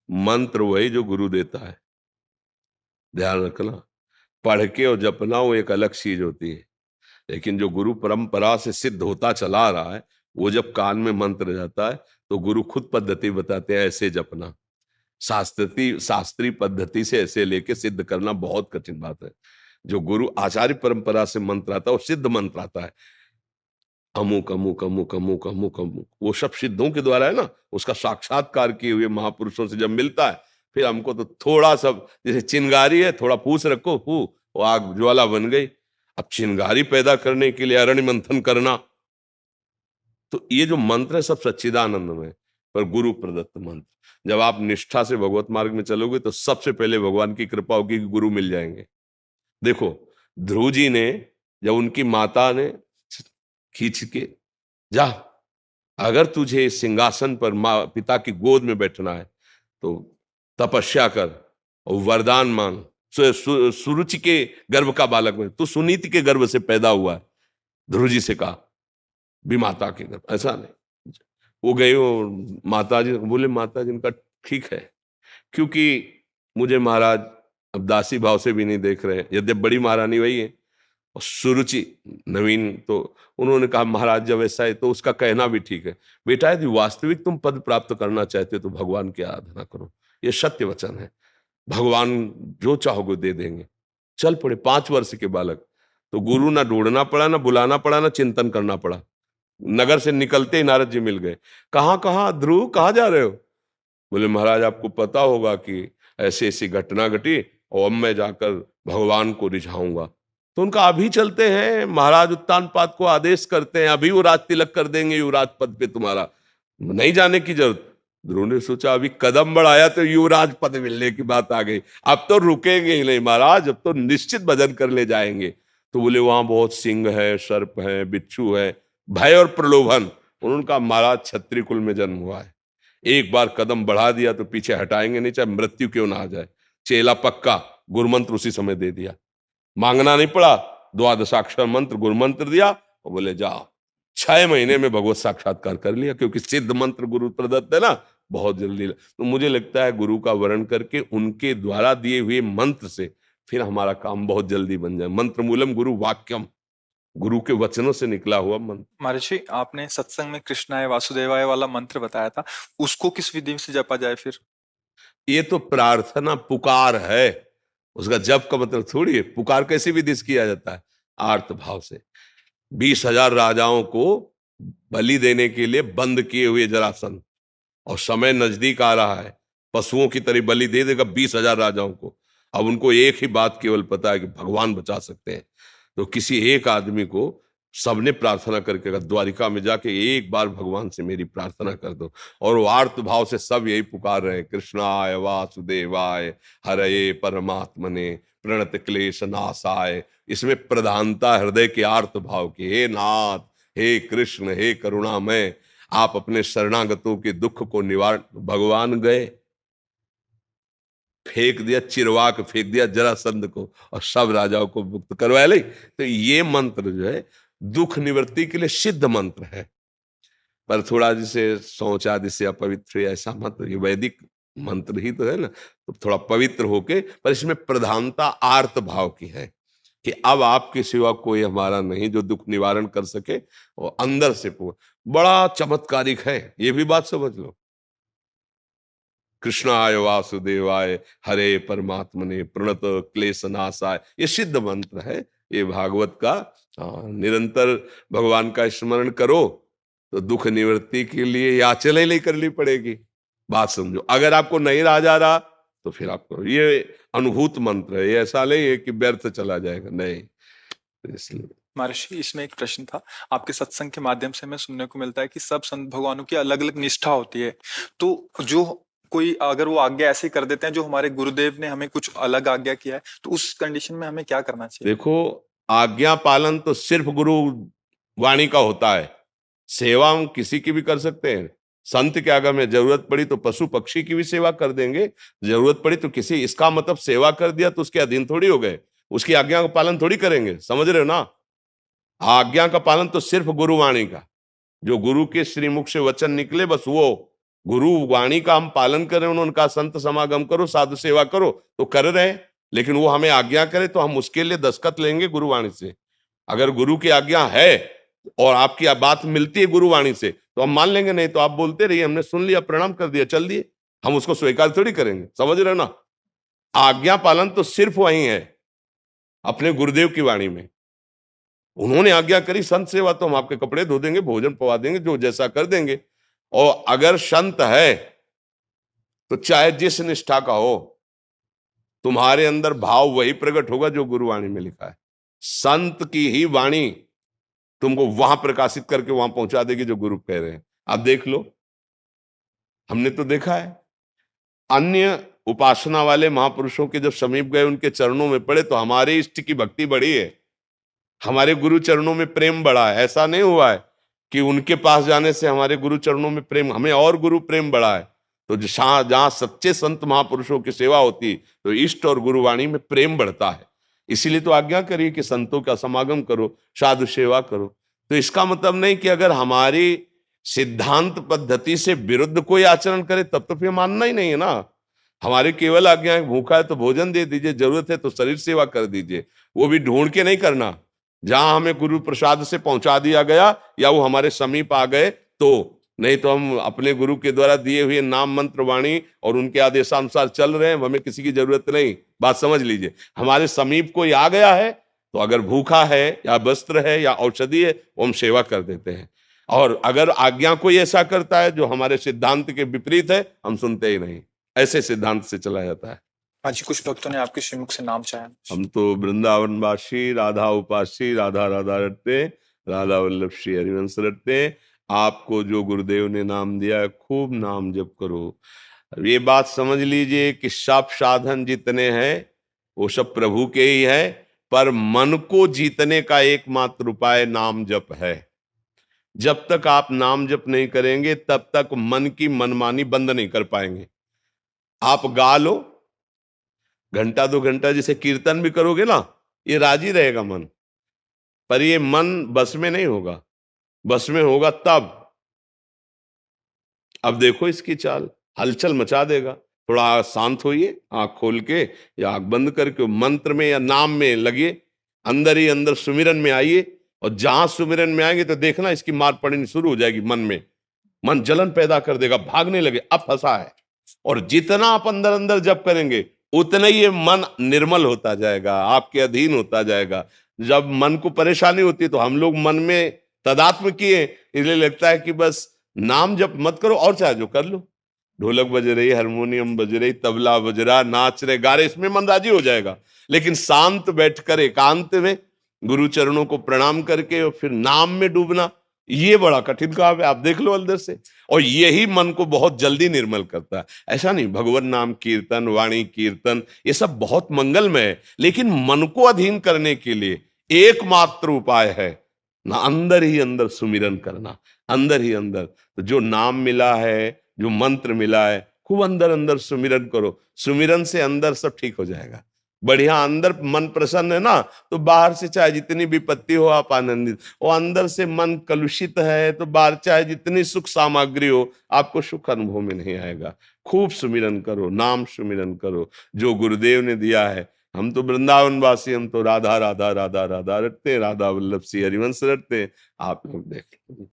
मंत्र वही जो गुरु देता है, ध्यान रखना। पढ़ के और जपना वो एक अलग चीज होती है, लेकिन जो गुरु परंपरा से सिद्ध होता चला रहा है, वो जब कान में मंत्र जाता है तो गुरु खुद पद्धति बताते हैं, ऐसे जपना। शास्त्रीय पद्धति से ऐसे लेके सिद्ध करना बहुत कठिन बात है। जो गुरु आचार्य परंपरा से मंत्र आता है वो सिद्ध मंत्र आता है, अमुक अमुक अमुक अमुक अमुक अमुक, वो सब सिद्धों के द्वारा है ना। उसका साक्षात्कार किए हुए महापुरुषों से जब मिलता है, फिर हमको तो थोड़ा सब, जैसे चिंगारी है, थोड़ा फूस रखो, वो आग ज्वाला बन गई। अब चिंगारी पैदा करने के लिए अरण्य मंथन करना, तो ये जो मंत्र है सब सच्चिदानंद में, पर गुरु प्रदत्त मंत्र। जब आप निष्ठा से भगवत मार्ग में चलोगे तो सबसे पहले भगवान की कृपा होगी कि गुरु मिल जाएंगे। देखो, ध्रुव जी ने, जब उनकी माता ने खींच के, जा, अगर तुझे इस सिंहासन पर माँ पिता की गोद में बैठना है तो तपस्या कर और वरदान मांग। सुरुचि के गर्भ का बालक में, तू सुनीति के गर्भ से पैदा हुआ है, ध्रुव जी से कहा, भी माता के गर्भ, ऐसा नहीं। वो गए, वो माता जी बोले, माता जी इनका ठीक है, क्योंकि मुझे महाराज अब दासी भाव से भी नहीं देख रहे, यद्यप बड़ी महारानी वही है और सुरुचि नवीन, तो उन्होंने कहा महाराज जब ऐसा है तो उसका कहना भी ठीक है, बेटा यदि वास्तविक तुम पद प्राप्त करना चाहते हो तो भगवान की आराधना करो, ये सत्य वचन है, भगवान जो चाहोगे दे देंगे। चल पड़े 5 वर्ष के बालक, तो गुरु ना ढूंढना पड़ा, ना बुलाना पड़ा, ना चिंतन करना पड़ा। नगर से निकलते ही नारद जी मिल गए। कहाँ कहाँ ध्रुव, कहाँ जा रहे हो? बोले महाराज आपको पता होगा कि ऐसी ऐसी घटना घटी और अब मैं जाकर भगवान को रिझाऊंगा। तो उनका अभी चलते हैं, महाराज उत्तानपाद को आदेश करते हैं, अभी वो राज तिलक कर देंगे युवराज पद पे तुम्हारा, नहीं जाने की जरूरत। ध्रुव ने सोचा अभी कदम बढ़ाया तो युवराज पद मिलने की बात आ गई, अब तो रुकेंगे ही नहीं महाराज, अब तो निश्चित भजन कर ले जाएंगे। तो बोले वहां बहुत सिंह है, सर्प है, बिच्छू है, भय और प्रलोभन। उन्होंने कहा महाराज क्षत्रिय कुल में जन्म हुआ है, एक बार कदम बढ़ा दिया तो पीछे हटाएंगे नहीं, चाहे मृत्यु क्यों ना आ जाए। चेला पक्का, गुरुमंत्र उसी समय दे दिया, मांगना नहीं पड़ा, द्वादशाक्षर मंत्र गुरुमंत्र दिया और बोले जाओ। 6 महीने में भगवत साक्षात्कार कर लिया, क्योंकि सिद्ध मंत्र गुरु प्रदत्त है ना, बहुत जल्दी। तो मुझे लगता है गुरु का वर्ण करके उनके द्वारा दिए हुए मंत्र से फिर हमारा काम बहुत जल्दी बन जाए। मंत्र मूलम गुरु वाक्यम, गुरु के वचनों से निकला हुआ मंत्र। महर्षि आपने सत्संग में कृष्णाय वासुदेवाय वाला मंत्र बताया था, उसको किस विधि से जपा जाए फिर? ये तो प्रार्थना पुकार है, उसका जप का मतलब थोड़ी है। पुकार कैसे विधि से किया जाता है? आर्त भाव से। 20,000 राजाओं को बलि देने के लिए बंद किए हुए जरासंध, और समय नजदीक आ रहा है, पशुओं की तरह बलि दे देगा 20,000 राजाओं को। अब उनको एक ही बात केवल पता है कि भगवान बचा सकते हैं, तो किसी एक आदमी को सबने प्रार्थना करके कहा, द्वारिका में जाके एक बार भगवान से मेरी प्रार्थना कर दो। और वो आर्त भाव से सब यही पुकार रहे हैं, कृष्णाय वासुदेवाय हरये परमात्मने प्रणत क्लेश नाशाय। इसमें प्रधानता हृदय के आर्त भाव की, हे नाथ, हे कृष्ण, हे करुणामय, आप अपने शरणागतों के दुख को निवारण। भगवान गए, फेंक दिया, चिरवाक फेंक दिया जरासंध को और सब राजाओं को मुक्त करवाया। ले तो ये मंत्र जो है दुख निवृत्ति के लिए सिद्ध मंत्र है, पर थोड़ा जैसे शौच आदि से अपवित्र ऐसा मत, ये वैदिक मंत्र ही तो है ना, तो थोड़ा पवित्र होके, पर इसमें प्रधानता आर्त भाव की है कि अब आपके सिवा कोई हमारा नहीं जो दुख निवारण कर सके, और अंदर से बड़ा चमत्कारिक है, ये भी बात समझ लो। कृष्णाय वासुदेवाय हरे परमात्मने प्रणत क्लेश नाशाय, ये सिद्ध मंत्र है। ये भागवत का निरंतर भगवान का स्मरण करो तो दुख निवृत्ति के लिए याचना नहीं करनी पड़ेगी। बात समझो, अगर आपको नहीं रहा जा रहा तो फिर आपको ये अनुभूत मंत्र है, ये ऐसा नहीं है कि व्यर्थ चला जाएगा, नहीं। तो इसलिए महर्षि इसमें एक प्रश्न था, आपके सत्संग के माध्यम से हमें सुनने को मिलता है कि सब संत भगवानों की अलग अलग निष्ठा होती है, तो जो कोई अगर वो आज्ञा ऐसे कर देते हैं जो हमारे गुरुदेव ने हमें कुछ अलग आज्ञा किया है, तो उस कंडीशन में हमें क्या करना चाहिए? देखो, आज्ञा पालन तो सिर्फ गुरु वाणी का होता है, सेवा हम किसी की भी कर सकते हैं। संत के आगे में जरूरत पड़ी तो पशु पक्षी की भी सेवा कर देंगे, जरूरत पड़ी तो किसी, इसका मतलब सेवा कर दिया तो उसके अधीन थोड़ी हो गए, उसकी आज्ञा का पालन थोड़ी करेंगे, समझ रहे हो ना। आज्ञा का पालन तो सिर्फ गुरुवाणी का, जो गुरु के श्रीमुख से वचन निकले बस वो गुरु वाणी का हम पालन करें, उन्होंने कहा संत समागम करो, साधु सेवा करो, तो कर रहे हैं। लेकिन वो हमें आज्ञा करे तो हम उसके लिए दस्तखत लेंगे गुरुवाणी से। अगर गुरु की आज्ञा है और आपकी बात मिलती है गुरुवाणी से तो हम मान लेंगे, नहीं तो आप बोलते रहिए, हमने सुन लिया, प्रणाम कर दिया, चल दिए, हम उसको स्वीकार थोड़ी करेंगे। समझ रहे हो ना? आज्ञा पालन तो सिर्फ वही है अपने गुरुदेव की वाणी में। उन्होंने आज्ञा करी संत सेवा, तो हम आपके कपड़े धो देंगे, भोजन पवा देंगे, जो जैसा कर देंगे। और अगर संत है तो चाहे जिस निष्ठा का हो, तुम्हारे अंदर भाव वही प्रकट होगा जो गुरुवाणी में लिखा है। संत की ही वाणी तुमको वहां प्रकाशित करके वहां पहुंचा देगी जो गुरु कह रहे हैं। आप देख लो, हमने तो देखा है अन्य उपासना वाले महापुरुषों के जब समीप गए, उनके चरणों में पड़े, तो हमारे इष्ट की भक्ति बढ़ी है, हमारे गुरु चरणों में प्रेम बढ़ा है। ऐसा नहीं हुआ है कि उनके पास जाने से हमारे गुरु चरणों में प्रेम, हमें और गुरु प्रेम बढ़ा है। तो जहां सच्चे संत महापुरुषों की सेवा होती तो इष्ट और गुरुवाणी में प्रेम बढ़ता है। इसीलिए तो आज्ञा करिए कि संतों का समागम करो, साधु सेवा करो। तो इसका मतलब नहीं कि अगर हमारी सिद्धांत पद्धति से विरुद्ध कोई आचरण करे तब तो फिर मानना ही नहीं है ना। हमारी केवल आज्ञा है, भूखा है तो भोजन दे दीजिए, जरूरत है तो शरीर सेवा कर दीजिए, वो भी ढूंढ के नहीं करना। जहां हमें गुरु प्रसाद से पहुंचा दिया गया या वो हमारे समीप आ गए तो, नहीं तो हम अपने गुरु के द्वारा दिए हुए नाम मंत्र वाणी और उनके आदेशानुसार चल रहे हैं, हमें किसी की जरूरत नहीं। बात समझ लीजिए, हमारे समीप कोई आ गया है तो अगर भूखा है या वस्त्र है या औषधि है वो हम सेवा कर देते हैं। और अगर आज्ञा कोई ऐसा करता है जो हमारे सिद्धांत के विपरीत है, हम सुनते ही नहीं। ऐसे सिद्धांत से चला जाता है। हाँ जी, कुछ भक्तों ने आपके श्रीमुख से नाम चाहा। हम तो वृंदावनवासी, राधा उपासी, राधा राधा रटते, राधा वल्लभ श्री हरिवंश रटते। आपको जो गुरुदेव ने नाम दिया है, खूब नाम जप करो। ये बात समझ लीजिए कि सब साधन जितने हैं वो सब प्रभु के ही है, पर मन को जीतने का एकमात्र उपाय नाम जप है। जब तक आप नाम जप नहीं करेंगे तब तक मन की मनमानी बंद नहीं कर पाएंगे। आप गा लो, घंटा 2 घंटा जैसे कीर्तन भी करोगे ना, ये राजी रहेगा मन, पर ये मन बस में नहीं होगा। बस में होगा तब। अब देखो इसकी चाल, हलचल मचा देगा। थोड़ा शांत होइए, आंख खोल के या आंख बंद करके मंत्र में या नाम में लगिए, अंदर ही अंदर सुमिरन में आइए। और जहां सुमिरन में आएंगे तो देखना इसकी मार पड़नी शुरू हो जाएगी मन में। मन जलन पैदा कर देगा, भागने लगे, अब फंसा है। और जितना आप अंदर अंदर जप करेंगे उतना ही ये मन निर्मल होता जाएगा, आपके अधीन होता जाएगा। जब मन को परेशानी होती है तो हम लोग मन में तदात्म किए, इसलिए लगता है कि बस नाम जप मत करो, और चाहे जो कर लो। ढोलक बज रही, हारमोनियम बज रही, तबला बज रहा, नाच रहे, गा रहे, इसमें मन राजी हो जाएगा। लेकिन शांत बैठकर एकांत में गुरु चरणों को प्रणाम करके और फिर नाम में डूबना, ये बड़ा कठिन काम है। आप देख लो अंदर से, और यही मन को बहुत जल्दी निर्मल करता है। ऐसा नहीं, भगवान नाम कीर्तन, वाणी कीर्तन, ये सब बहुत मंगलमय है, लेकिन मन को अधीन करने के लिए एकमात्र उपाय है ना, अंदर ही अंदर सुमिरन करना, अंदर ही अंदर। तो जो नाम मिला है, जो मंत्र मिला है, खूब अंदर अंदर सुमिरन करो। सुमिरन से अंदर सब ठीक हो जाएगा। बढ़िया अंदर मन प्रसन्न है ना, तो बाहर से चाहे जितनी विपत्ति हो आप आनंदित। और अंदर से मन कलुषित है तो बाहर चाहे जितनी सुख सामग्री हो आपको सुख अनुभव में नहीं आएगा। खूब सुमिरन करो, नाम सुमिरन करो जो गुरुदेव ने दिया है। हम तो वृंदावन वासी, हम तो राधा राधा राधा राधा रटते, राधा वल्लभ श्री हरिवंश रटते। आप लोग देख